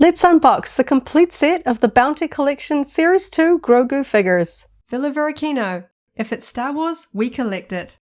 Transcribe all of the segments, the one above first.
Let's unbox the complete set of the Bounty Collection Series 2 Grogu figures. Varykino. If it's Star Wars, we collect it.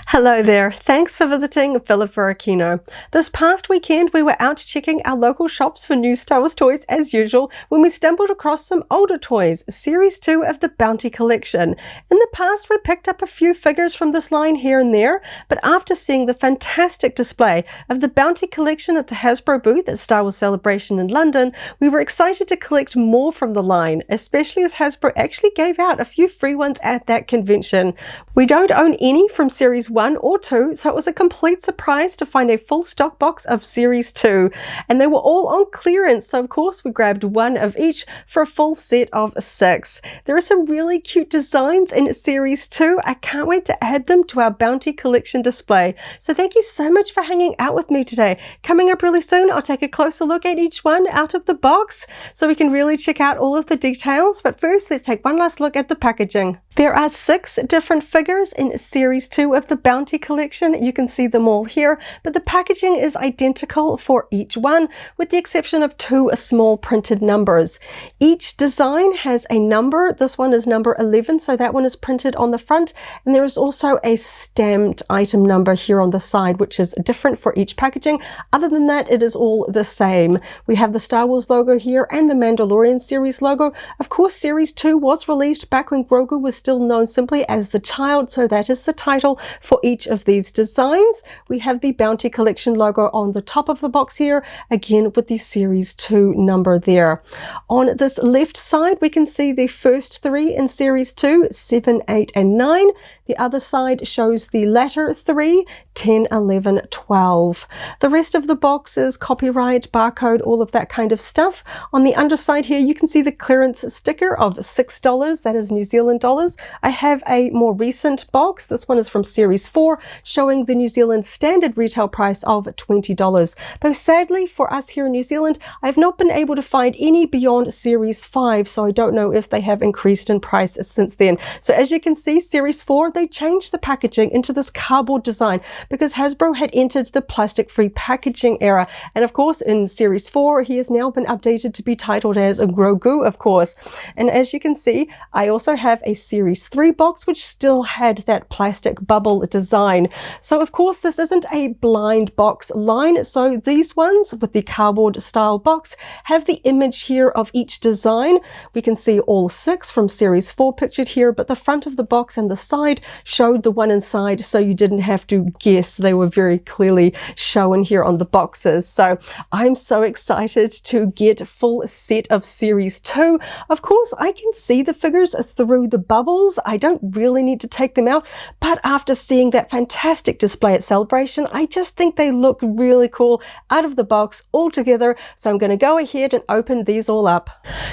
Hello there, thanks for visiting Varykino. This past weekend we were out checking our local shops for new Star Wars toys as usual when we stumbled across some older toys, Series 2 of the Bounty Collection. In the past we picked up a few figures from this line here and there, but after seeing the fantastic display of the Bounty Collection at the Hasbro booth at Star Wars Celebration in London, we were excited to collect more from the line, especially as Hasbro actually gave out a few free ones at that convention. We don't own any from Series 1 or 2, so it was a complete surprise to find a full stock box of Series 2, and they were all on clearance, so of course we grabbed one of each for a full set of 6. There are some really cute designs in Series 2. I can't wait to add them to our Bounty Collection display. So thank you so much for hanging out with me today. Coming up really soon, I'll take a closer look at each one out of the box so we can really check out all of the details, but first let's take one last look at the packaging. There are 6 different figures in Series 2 of the Bounty Collection. You can see them all here, but the packaging is identical for each one, with the exception of 2 small printed numbers. Each design has a number. This one is number 11, so that one is printed on the front, and there is also a stamped item number here on the side, which is different for each packaging. Other than that, it is all the same. We have the Star Wars logo here and the Mandalorian series logo. Of course, Series 2 was released back when Grogu was still known simply as the Child, so that is the title for each of these designs. We have the Bounty Collection logo on the top of the box here, again with the Series 2 number there. On this left side we can see the first 3 in Series 2, 7, 8 and 9. The other side shows the latter 3, 10, 11, 12. The rest of the box is copyright, barcode, all of that kind of stuff. On the underside here you can see the clearance sticker of $6, that is New Zealand dollars. I have a more recent box. This one is from Series 4, showing the New Zealand standard retail price of $20. Though sadly for us here in New Zealand, I've not been able to find any beyond Series 5, so I don't know if they have increased in price since then. So as you can see, Series 4, they changed the packaging into this cardboard design because Hasbro had entered the plastic-free packaging era. And of course, in Series 4, he has now been updated to be titled as a Grogu, of course. And as you can see, I also have a Series 3 box, which still had that plastic bubble design. So of course, this isn't a blind box line. So these ones with the cardboard style box have the image here of each design. We can see all 6 from Series 4 pictured here, but the front of the box and the side showed the one inside, so you didn't have to guess. They were very clearly shown here on the boxes. So I'm so excited to get a full set of Series 2. Of course, I can see the figures through the bubbles. I don't really need to take them out, but after seeing that fantastic display at Celebration, I just think they look really cool out of the box all together. So I'm going to go ahead and open these all up.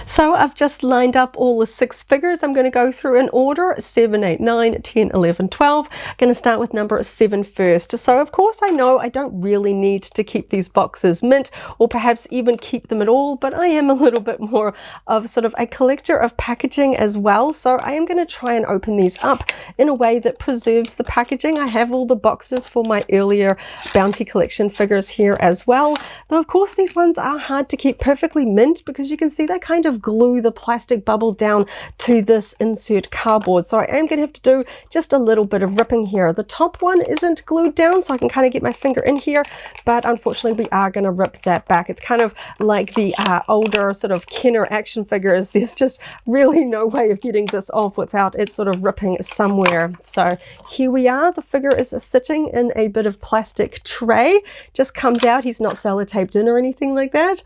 So I've just lined up all the 6 figures. I'm going to go through in order: 7, 8, 9, 10, 11, 12. I'm going to start with number 7 first. So of course I know I don't really need to keep these boxes mint or perhaps even keep them at all, but I am a little bit more of sort of a collector of packaging as well. So I am going to try and open these up in a way that preserves the packaging. I have all the boxes for my earlier Bounty Collection figures here as well. Though of course these ones are hard to keep perfectly mint because you can see they kind of glue the plastic bubble down to this insert cardboard. So I am going to have to do just a little bit of ripping here. The top one isn't glued down, so I can kind of get my finger in here, but unfortunately we are going to rip that back. It's kind of like the older sort of Kenner action figures. There's just really no way of getting this off without it sort of ripping somewhere. So here we are. The figure is sitting in a bit of plastic tray. Just comes out. He's not sellotaped in or anything like that.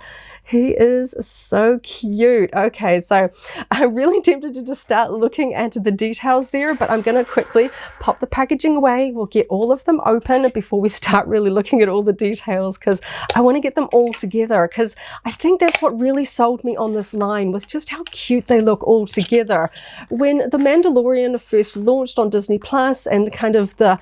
He is so cute. Okay, so I'm really tempted to just start looking at the details there, but I'm going to quickly pop the packaging away. We'll get all of them open before we start really looking at all the details, because I want to get them all together, because I think that's what really sold me on this line, was just how cute they look all together. When The Mandalorian first launched on Disney Plus and kind of the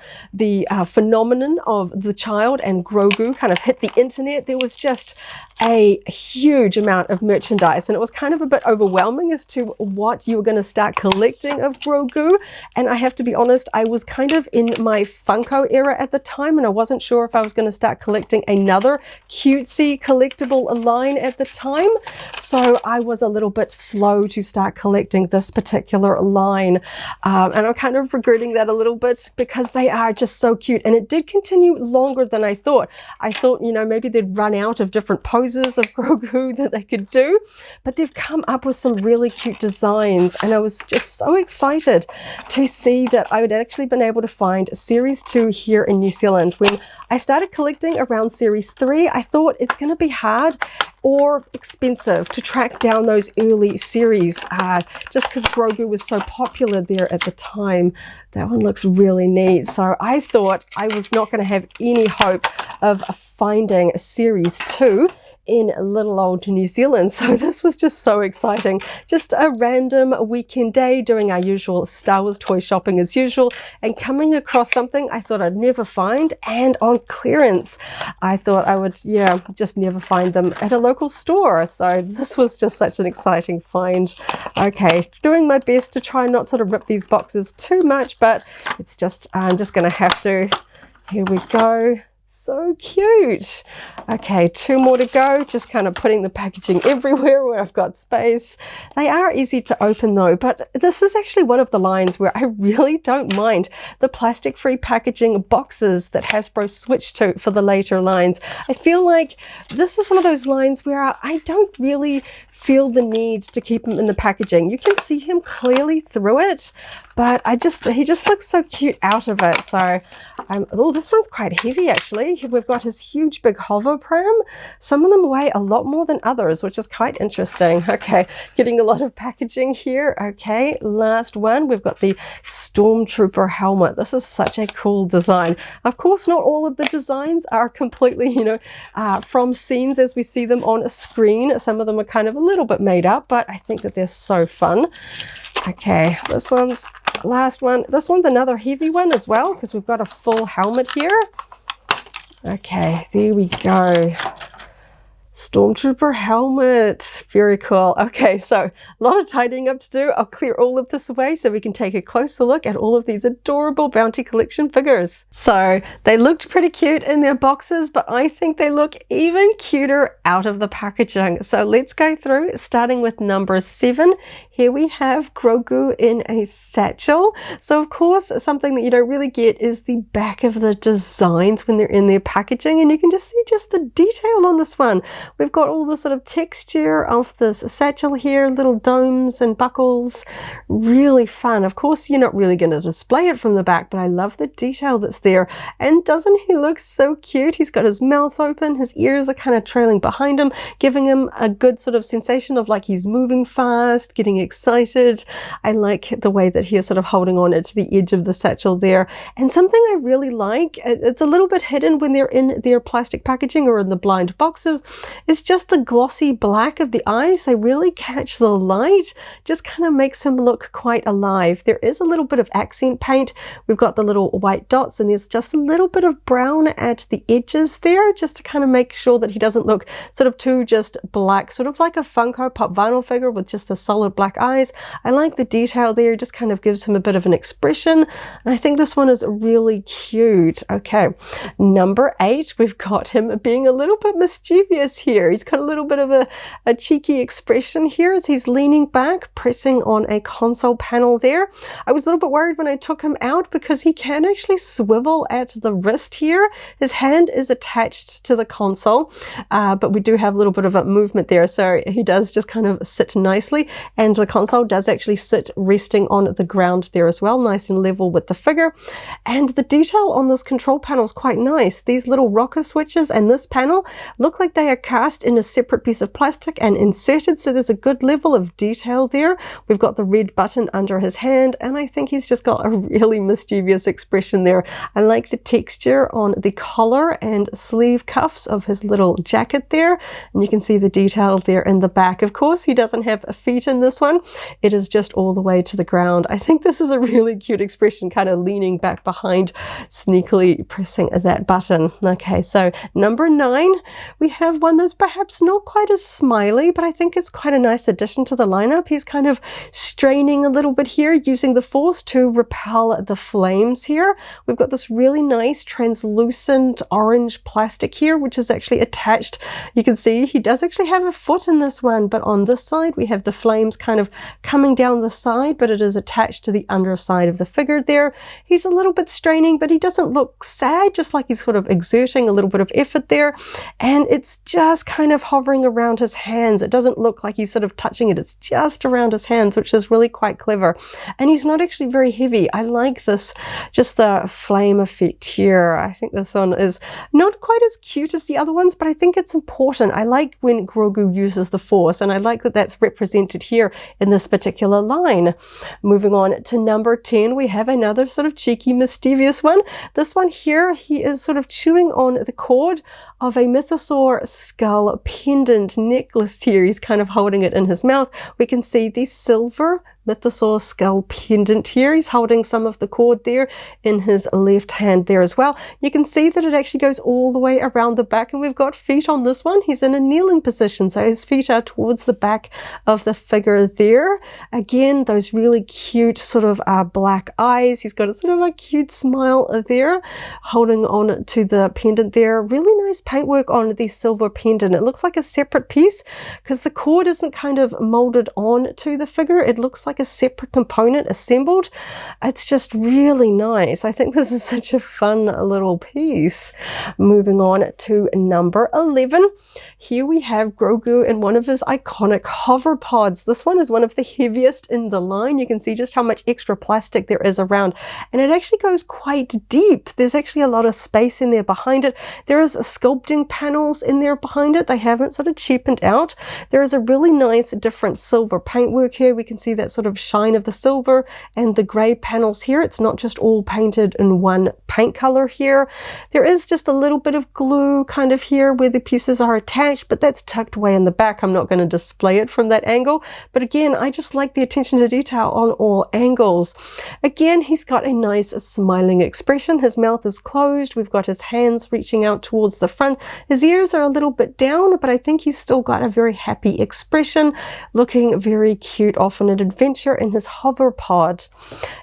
phenomenon of the Child and Grogu kind of hit the internet, there was just a huge amount of merchandise, and it was kind of a bit overwhelming as to what you were going to start collecting of Grogu. And I have to be honest, I was kind of in my Funko era at the time, and I wasn't sure if I was going to start collecting another cutesy collectible line at the time. So I was a little bit slow to start collecting this particular line. And I'm kind of regretting that a little bit because they are just so cute. And it did continue longer than I thought. I thought, you know, maybe they'd run out of different poses of Grogu that they could do, but they've come up with some really cute designs. And I was just so excited to see that I had actually been able to find Series 2 here in New Zealand. When I started collecting around Series 3, I thought it's going to be hard or expensive to track down those early series, just because Grogu was so popular there at the time. That one looks really neat. So I thought I was not going to have any hope of finding Series 2 in little old New Zealand. So this was just so exciting. Just a random weekend day doing our usual Star Wars toy shopping as usual, and coming across something I thought I'd never find, and on clearance. I thought I would, just never find them at a local store. So this was just such an exciting find. Okay, doing my best to try not sort of rip these boxes too much, but it's just, I'm just going to have to. Here we go. So cute. Okay, 2 more to go. Just kind of putting the packaging everywhere where I've got space. They are easy to open though, but this is actually one of the lines where I really don't mind the plastic-free packaging boxes that Hasbro switched to for the later lines. I feel like this is one of those lines where I don't really feel the need to keep him in the packaging. You can see him clearly through it, but he just looks so cute out of it. So, oh, this one's quite heavy actually. We've got his huge big hover pram. Some of them weigh a lot more than others, which is quite interesting. Okay, getting a lot of packaging here. Okay, last one. We've got the Stormtrooper helmet. This is such a cool design. Of course, not all of the designs are completely, from scenes as we see them on a screen. Some of them are kind of a little bit made up, but I think that they're so fun. Okay, this one's last one. This one's another heavy one as well, because we've got a full helmet here. Okay, there we go. Stormtrooper helmet. Very cool. Okay, so a lot of tidying up to do. I'll clear all of this away so we can take a closer look at all of these adorable Bounty Collection figures. So they looked pretty cute in their boxes, but I think they look even cuter out of the packaging. So let's go through, starting with number 7. Here we have Grogu in a satchel. So of course, something that you don't really get is the back of the designs when they're in their packaging, and you can just see just the detail on this one. We've got all the sort of texture of this satchel here, little domes and buckles. Really fun. Of course, you're not really going to display it from the back, but I love the detail that's there. And doesn't he look so cute? He's got his mouth open, his ears are kind of trailing behind him, giving him a good sort of sensation of like he's moving fast, getting excited. I like the way that he is sort of holding on to the edge of the satchel there. And something I really like, it's a little bit hidden when they're in their plastic packaging or in the blind boxes, is just the glossy black of the eyes. They really catch the light, just kind of makes him look quite alive. There is a little bit of accent paint. We've got the little white dots, and there's just a little bit of brown at the edges there, just to kind of make sure that he doesn't look sort of too just black, sort of like a Funko Pop vinyl figure with just the solid black eyes. I like the detail there, just kind of gives him a bit of an expression, and I think this one is really cute. Okay, number 8, we've got him being a little bit mischievous here. He's got a little bit of a cheeky expression here as he's leaning back, pressing on a console panel there. I was a little bit worried when I took him out because he can actually swivel at the wrist here. His hand is attached to the console, but we do have a little bit of a movement there, so he does just kind of sit nicely, and the console does actually sit resting on the ground there as well, nice and level with the figure. And the detail on this control panel is quite nice. These little rocker switches and this panel look like they are cast in a separate piece of plastic and inserted, so there's a good level of detail there. We've got the red button under his hand, and I think he's just got a really mischievous expression there. I like the texture on the collar and sleeve cuffs of his little jacket there, and you can see the detail there in the back. Of course, he doesn't have feet in this one, one, it is just all the way to the ground. I think this is a really cute expression, kind of leaning back behind, sneakily pressing that button. Okay, so number 9, we have one that's perhaps not quite as smiley, but I think it's quite a nice addition to the lineup. He's kind of straining a little bit here, using the force to repel the flames here. We've got this really nice translucent orange plastic here, which is actually attached. You can see he does actually have a foot in this one, but on this side we have the flames kind of coming down the side, but it is attached to the underside of the figure there. He's a little bit straining, but he doesn't look sad, just like he's sort of exerting a little bit of effort there, and it's just kind of hovering around his hands. It doesn't look like he's sort of touching it, it's just around his hands, which is really quite clever. And he's not actually very heavy. I like this, just the flame effect here. I think this one is not quite as cute as the other ones, but I think it's important. I like when Grogu uses the force, and I like that that's represented here in this particular line. Moving on to number 10, we have another sort of cheeky, mischievous one. This one here, he is sort of chewing on the cord of a mythosaur skull pendant necklace here. He's kind of holding it in his mouth. We can see the silver mythosaur skull pendant here. He's holding some of the cord there in his left hand there as well. You can see that it actually goes all the way around the back, and we've got feet on this one. He's in a kneeling position, so his feet are towards the back of the figure there. Again, those really cute sort of black eyes. He's got a sort of a cute smile there, holding on to the pendant there. Really nice paintwork on the silver pendant. It looks like a separate piece because the cord isn't kind of molded on to the figure. It looks like a separate component assembled. It's just really nice. I think this is such a fun little piece. Moving on to number 11. Here we have Grogu in one of his iconic hover pods. This one is one of the heaviest in the line. You can see just how much extra plastic there is around, and it actually goes quite deep. There's actually a lot of space in there behind it. There is sculpting panels in there behind it. They haven't sort of cheapened out. There is a really nice different silver paintwork here. We can see that sort of shine of the silver and the grey panels here. It's not just all painted in one paint color here. There is just a little bit of glue kind of here where the pieces are attached, but that's tucked away in the back. I'm not going to display it from that angle, but again, I just like the attention to detail on all angles. Again, he's got a nice smiling expression. His mouth is closed. We've got his hands reaching out towards the front. His ears are a little bit down, but I think he's still got a very happy expression, looking very cute, off on an adventure in his hover pod.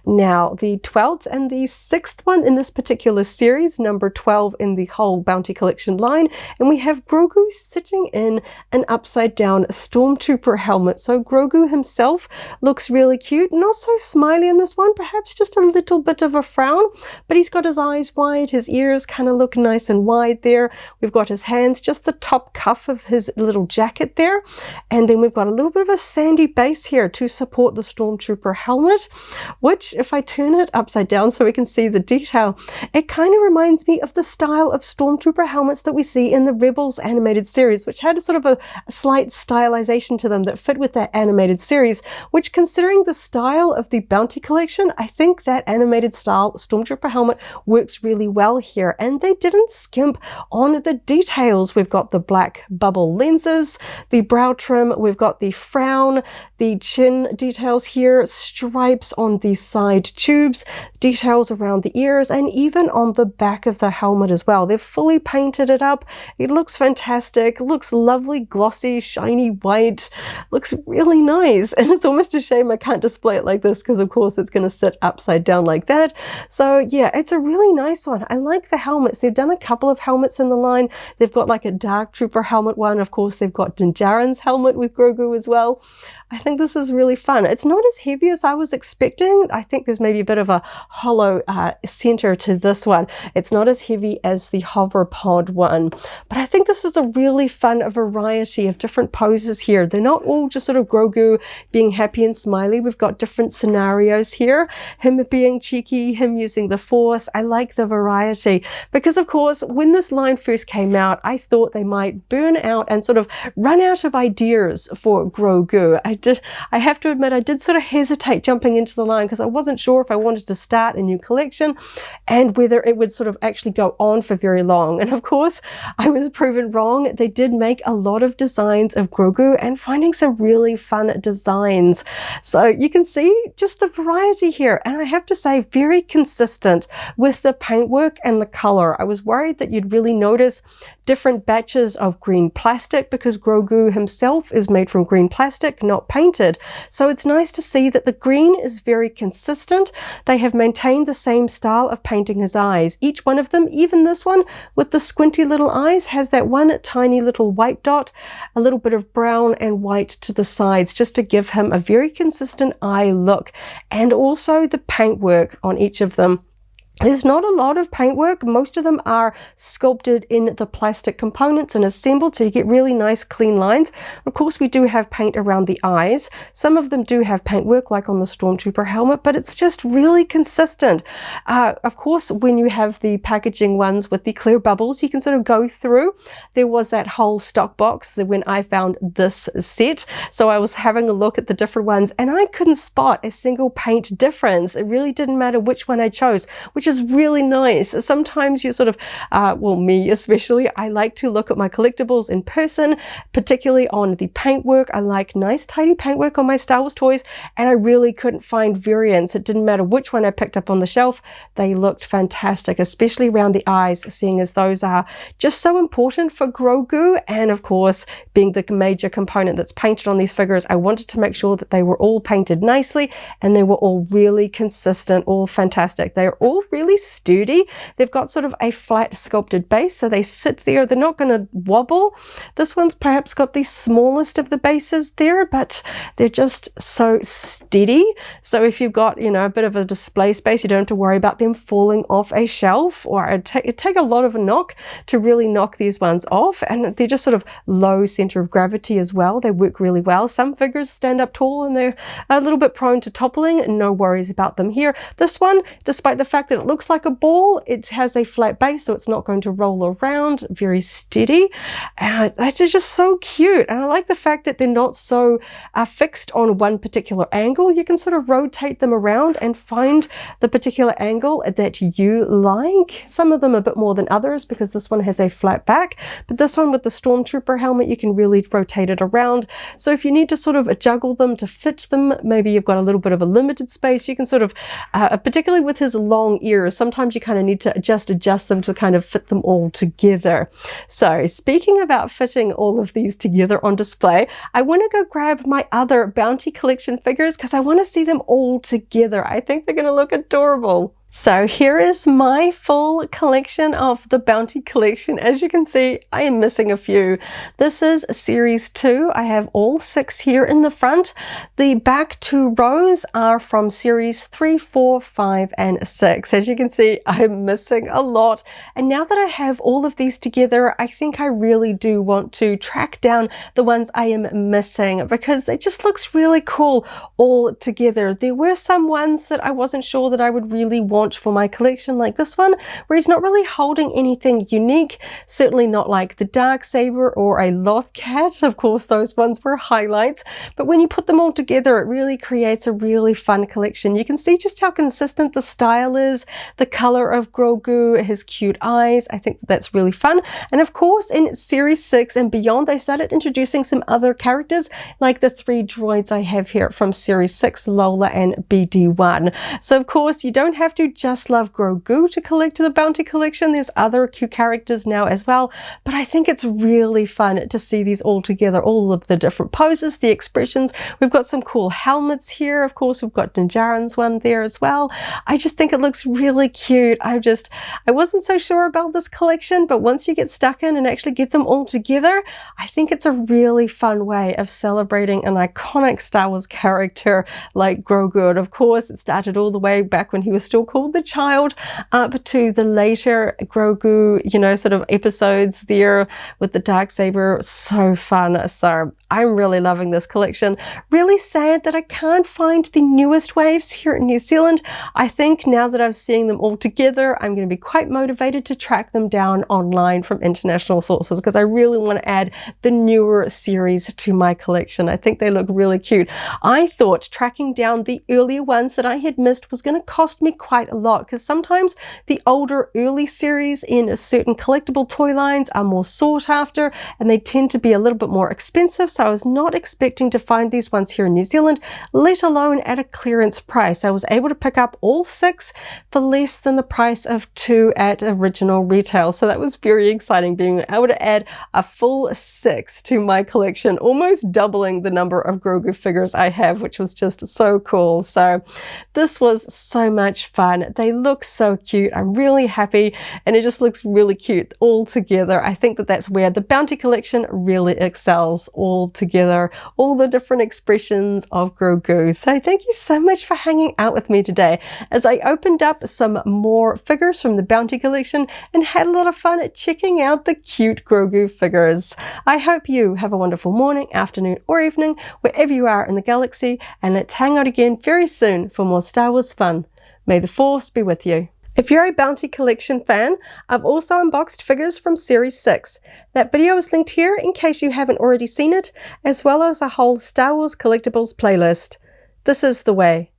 Now, the 12th and the 6th one in this particular series, number 12 in the whole Bounty Collection line, and we have Grogu sitting in an upside down stormtrooper helmet. So Grogu himself looks really cute, not so smiley in this one, perhaps just a little bit of a frown, but he's got his eyes wide, his ears kind of look nice and wide there. We've got his hands, just the top cuff of his little jacket there, and then we've got a little bit of a sandy base here to support the stormtrooper helmet, which, if I turn it upside down so we can see the detail, it kind of reminds me of the style of stormtrooper helmets that we see in the Rebels animated series, which had a sort of a slight stylization to them that fit with that animated series, which, considering the style of the Bounty Collection, I think that animated style stormtrooper helmet works really well here, and they didn't skimp on the details. We've got the black bubble lenses, the brow trim, we've got the frown, the chin details here, stripes on the side tubes, details around the ears, and even on the back of the helmet as well. They've fully painted it up. It looks fantastic, looks lovely, glossy, shiny white, looks really nice, and it's almost a shame I can't display it like this because of course it's going to sit upside down like that. So yeah, it's a really nice one. I like the helmets. They've done a couple of helmets in the line. They've got like a Dark Trooper helmet one. Of course, they've got Din Djarin's helmet with Grogu as well. I think this is really fun. It's not as heavy as I was expecting. I think there's maybe a bit of a hollow center to this one. It's not as heavy as the hover pod one, but I think this is a really fun variety of different poses here. They're not all just sort of Grogu being happy and smiley. We've got different scenarios here. Him being cheeky, him using the force. I like the variety because, of course, when this line first came out, I thought they might burn out and sort of run out of ideas for Grogu. I I have to admit, I did sort of hesitate jumping into the line because I wasn't sure if I wanted to start a new collection and whether it would sort of actually go on for very long. And of course, I was proven wrong. They did make a lot of designs of Grogu and finding some really fun designs. So you can see just the variety here. And I have to say, very consistent with the paintwork and the color. I was worried that you'd really notice different batches of green plastic because Grogu himself is made from green plastic, not painted. So it's nice to see that the green is very consistent. They have maintained the same style of painting his eyes. Each one of them, even this one with the squinty little eyes, has that one tiny little white dot, a little bit of brown and white to the sides, just to give him a very consistent eye look. And also the paintwork on each of them. There's not a lot of paintwork. Most of them are sculpted in the plastic components and assembled, so you get really nice clean lines. Of course, we do have paint around the eyes. Some of them do have paintwork, like on the Stormtrooper helmet, but it's just really consistent. Of course, when you have the packaging ones with the clear bubbles, you can sort of go through. There was that whole stock box when I found this set, so I was having a look at the different ones, and I couldn't spot a single paint difference. It really didn't matter which one I chose, which is really nice. Sometimes you sort of, well, me especially, I like to look at my collectibles in person, particularly on the paintwork. I like nice tidy paintwork on my Star Wars toys, and I really couldn't find variants. It didn't matter which one I picked up on the shelf. They looked fantastic, especially around the eyes, seeing as those are just so important for Grogu. And of course, being the major component that's painted on these figures, I wanted to make sure that they were all painted nicely and they were all really consistent, all fantastic. They're all really sturdy. They've got sort of a flat sculpted base, so they sit there. They're not going to wobble. This one's perhaps got the smallest of the bases there, but they're just so steady. So if you've got, you know, a bit of a display space, you don't have to worry about them falling off a shelf, or it'd take a lot of a knock to really knock these ones off. And they're just sort of low center of gravity as well. They work really well. Some figures stand up tall and they're a little bit prone to toppling. No worries about them here. This one, despite the fact that it looks like a ball, it has a flat base, so it's not going to roll around. Very steady. They're just so cute, and I like the fact that they're not so fixed on one particular angle. You can sort of rotate them around and find the particular angle that you like. Some of them a bit more than others because this one has a flat back, but this one with the Stormtrooper helmet, you can really rotate it around. So if you need to sort of juggle them to fit them, maybe you've got a little bit of a limited space, you can sort of, particularly with his long ears, sometimes you kind of need to adjust them to kind of fit them all together. So speaking about fitting all of these together on display, I want to go grab my other Bounty Collection figures because I want to see them all together. I think they're going to look adorable. So here is my full collection of the Bounty Collection. As you can see, I am missing a few. This is Series 2. I have all 6 here in the front. The back 2 rows are from Series 3, 4, 5, and 6. As you can see, I'm missing a lot. And now that I have all of these together, I think I really do want to track down the ones I am missing because it just looks really cool all together. There were some ones that I wasn't sure that I would really want for my collection, like this one, where he's not really holding anything unique, certainly not like the Darksaber or a Lothcat. Of course, those ones were highlights, but when you put them all together, it really creates a really fun collection. You can see just how consistent the style is, the color of Grogu, his cute eyes. I think that's really fun. And of course, in Series 6 and beyond, they started introducing some other characters, like the 3 droids I have here from Series 6, Lola and BD1. So of course, you don't have to just love Grogu to collect the Bounty Collection. There's other cute characters now as well, but I think it's really fun to see these all together, all of the different poses, the expressions. We've got some cool helmets here. Of course, we've got Din Djarin's one there as well. I just think it looks really cute. I wasn't so sure about this collection, but once you get stuck in and actually get them all together, I think it's a really fun way of celebrating an iconic Star Wars character like Grogu. And of course, it started all the way back when he was still called all the child up to the later Grogu, you know, sort of episodes there with the Darksaber. So fun. So I'm really loving this collection. Really sad that I can't find the newest waves here in New Zealand. I think now that I'm seeing them all together, I'm going to be quite motivated to track them down online from international sources, because I really want to add the newer series to my collection. I think they look really cute. I thought tracking down the earlier ones that I had missed was going to cost me quite a lot, because sometimes the older early series in certain collectible toy lines are more sought after and they tend to be a little bit more expensive. So I was not expecting to find these ones here in New Zealand, let alone at a clearance price. I was able to pick up all 6 for less than the price of 2 at original retail. So that was very exciting, being able to add a full 6 to my collection, almost doubling the number of Grogu figures I have, which was just so cool. So this was so much fun. They look so cute. I'm really happy, and it just looks really cute all together. I think that that's where the Bounty collection really excels, all together, all the different expressions of Grogu. So thank you so much for hanging out with me today as I opened up some more figures from the Bounty collection and had a lot of fun at checking out the cute Grogu figures. I hope you have a wonderful morning, afternoon, or evening wherever you are in the galaxy, and let's hang out again very soon for more Star Wars fun. May the Force be with you. If you're a Bounty collection fan, I've also unboxed figures from Series 6. That video is linked here in case you haven't already seen it, as well as a whole Star Wars collectibles playlist. This is the way.